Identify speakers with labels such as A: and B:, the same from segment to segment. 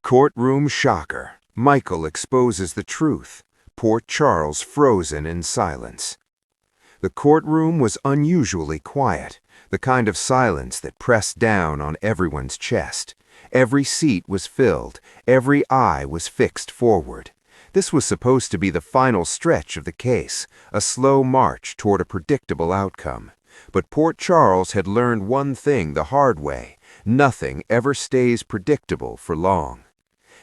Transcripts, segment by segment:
A: Courtroom shocker. Michael exposes the truth. Poor Charles frozen in silence. The courtroom was unusually quiet, the kind of silence that pressed down on everyone's chest. Every seat was filled, every eye was fixed forward. This was supposed to be the final stretch of the case, a slow march toward a predictable outcome. But poor Charles had learned one thing the hard way: nothing ever stays predictable for long.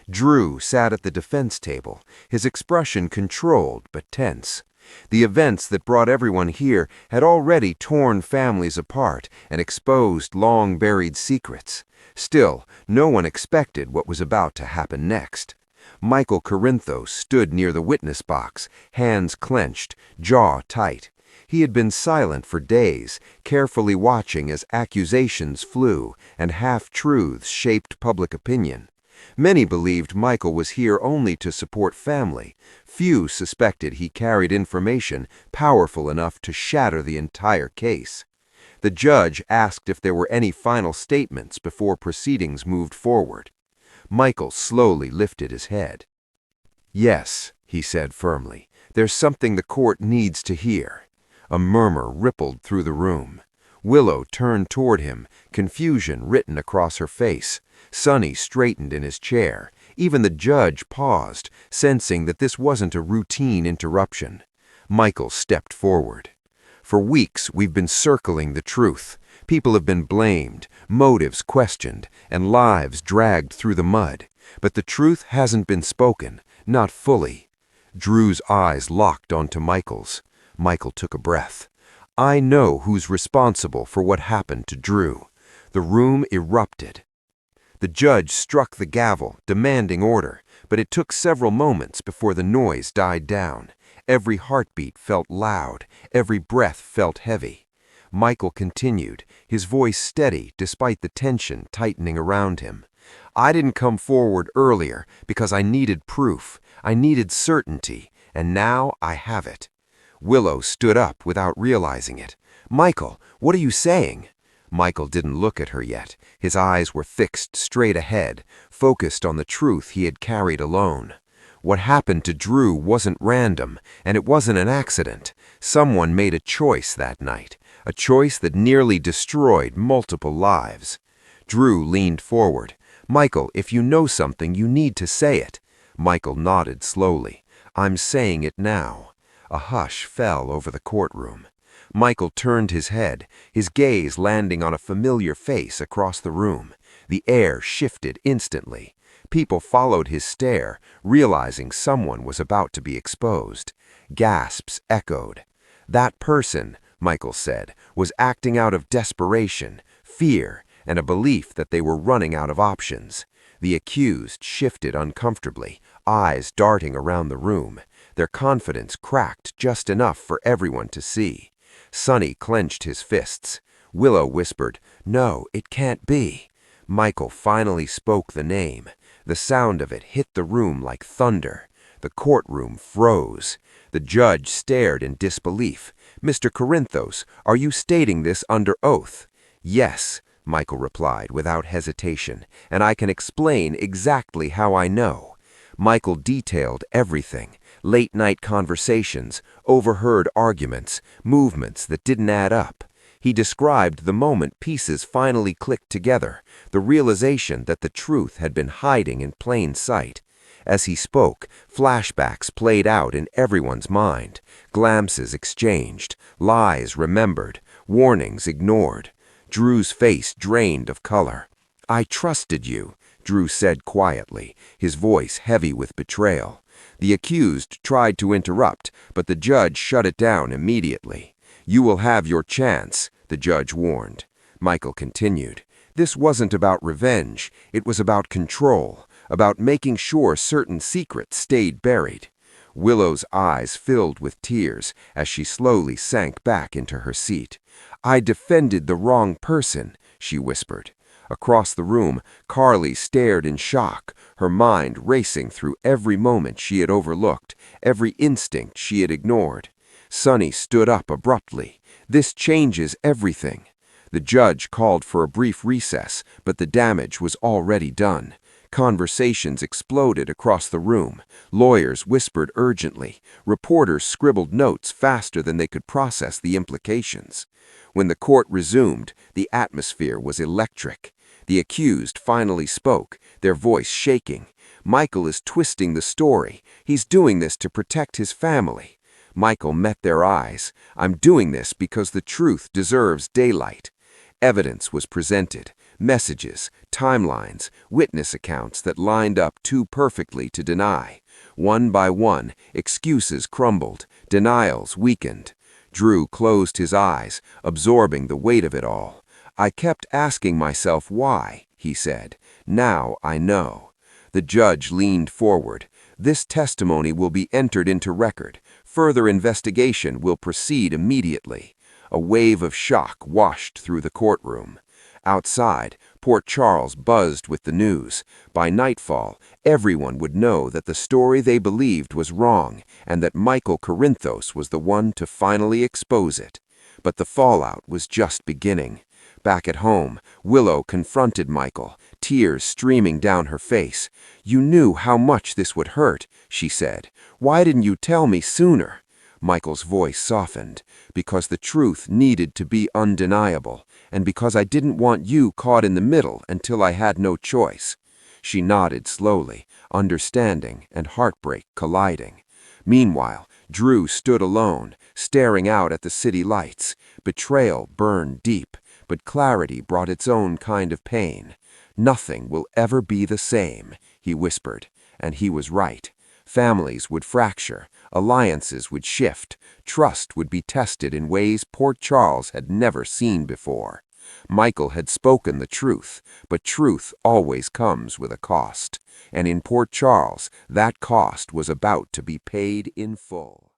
A: Drew sat at the defense table, his expression controlled but tense. The events that brought everyone here had already torn families apart and exposed long-buried secrets. Still, no one expected what was about to happen next. Michael Corinthos stood near the witness box, hands clenched, jaw tight. He had been silent for days, carefully watching as accusations flew and half-truths shaped public opinion. Many believed Michael was here only to support family. Few suspected he carried information powerful enough to shatter the entire case. The judge asked if there were any final statements before proceedings moved forward. Michael slowly lifted his head. "Yes," he said firmly, "there's something the court needs to hear." A murmur rippled through the room. Willow turned toward him, confusion written across her face. Sonny straightened in his chair. Even the judge paused, sensing that this wasn't a routine interruption. Michael stepped forward. "For weeks we've been circling the truth. People have been blamed, motives questioned, and lives dragged through the mud. But the truth hasn't been spoken, not fully." Drew's eyes locked onto Michael's. Michael took a breath. "I know who's responsible for what happened to Drew." The room erupted. The judge struck the gavel, demanding order, but it took several moments before the noise died down. Every heartbeat felt loud, every breath felt heavy. Michael continued, his voice steady despite the tension tightening around him. "I didn't come forward earlier because I needed proof. I needed certainty, and now I have it." Willow stood up without realizing it. "Michael, what are you saying?" Michael didn't look at her yet. His eyes were fixed straight ahead, focused on the truth he had carried alone. What happened to Drew wasn't random, and it wasn't an accident. Someone made a choice that night, a choice that nearly destroyed multiple lives. Drew leaned forward. "Michael, if you know something, you need to say it." Michael nodded slowly. "I'm saying it now." A hush fell over the courtroom. Michael turned his head, his gaze landing on a familiar face across the room. The air shifted instantly. People followed his stare, realizing someone was about to be exposed. Gasps echoed. "That person," Michael said, "was acting out of desperation, fear, and a belief that they were running out of options." The accused shifted uncomfortably, eyes darting around the room. Their confidence cracked just enough for everyone to see. Sonny clenched his fists. Willow whispered, "No, it can't be." Michael finally spoke the name. The sound of it hit the room like thunder. The courtroom froze. The judge stared in disbelief. "Mr. Corinthos, are you stating this under oath?" "Yes," Michael replied without hesitation, "and I can explain exactly how I know." Michael detailed everything: late-night conversations, overheard arguments, movements that didn't add up. He described the moment pieces finally clicked together, the realization that the truth had been hiding in plain sight. As he spoke, flashbacks played out in everyone's mind, glances exchanged, lies remembered, warnings ignored. Drew's face drained of color. "I trusted you," Drew said quietly, his voice heavy with betrayal. The accused tried to interrupt, but the judge shut it down immediately. "You will have your chance," the judge warned. Michael continued. "This wasn't about revenge. It was about control, about making sure certain secrets stayed buried." Willow's eyes filled with tears as she slowly sank back into her seat. "I defended the wrong person," she whispered. Across the room, Carly stared in shock, her mind racing through every moment she had overlooked, every instinct she had ignored. Sonny stood up abruptly. "This changes everything." The judge called for a brief recess, but the damage was already done.
B: Conversations exploded across the room. Lawyers whispered urgently. Reporters scribbled notes faster than they could process the implications. When the court resumed, the atmosphere was electric. The accused finally spoke, their voice shaking. Michael is twisting the story. He's doing this to protect his family. Michael met their eyes. I'm doing this because the truth deserves daylight. Evidence was presented. Messages, timelines, witness accounts that lined up too perfectly to deny. One by one, excuses crumbled, denials weakened. Drew closed his eyes, absorbing the weight of it all. I kept asking myself why, he said. Now I know. The judge leaned forward. This testimony will be entered into record. Further investigation will proceed immediately. A wave of shock washed through the courtroom. Outside, Port Charles buzzed with the news. By nightfall, everyone would know that the story they believed was wrong and that Michael Corinthos was the one to finally expose it. But the fallout was just beginning. Back at home, Willow confronted Michael, tears streaming down her face. "You knew how much this would hurt," she said. "Why didn't you tell me sooner?" Michael's voice softened. "Because the truth needed to be undeniable, and because I didn't want you caught in the middle until I had no choice." She nodded slowly, understanding and heartbreak colliding. Meanwhile, Drew stood alone, staring out at the city lights. Betrayal burned deep, but clarity brought its own kind of pain. "Nothing will ever be the same," he whispered, and he was right. Families would fracture, alliances would shift, trust would be tested in ways Port Charles had never seen before. Michael had spoken the truth, but truth always comes with a cost. And in Port Charles, that cost was about to be paid in full.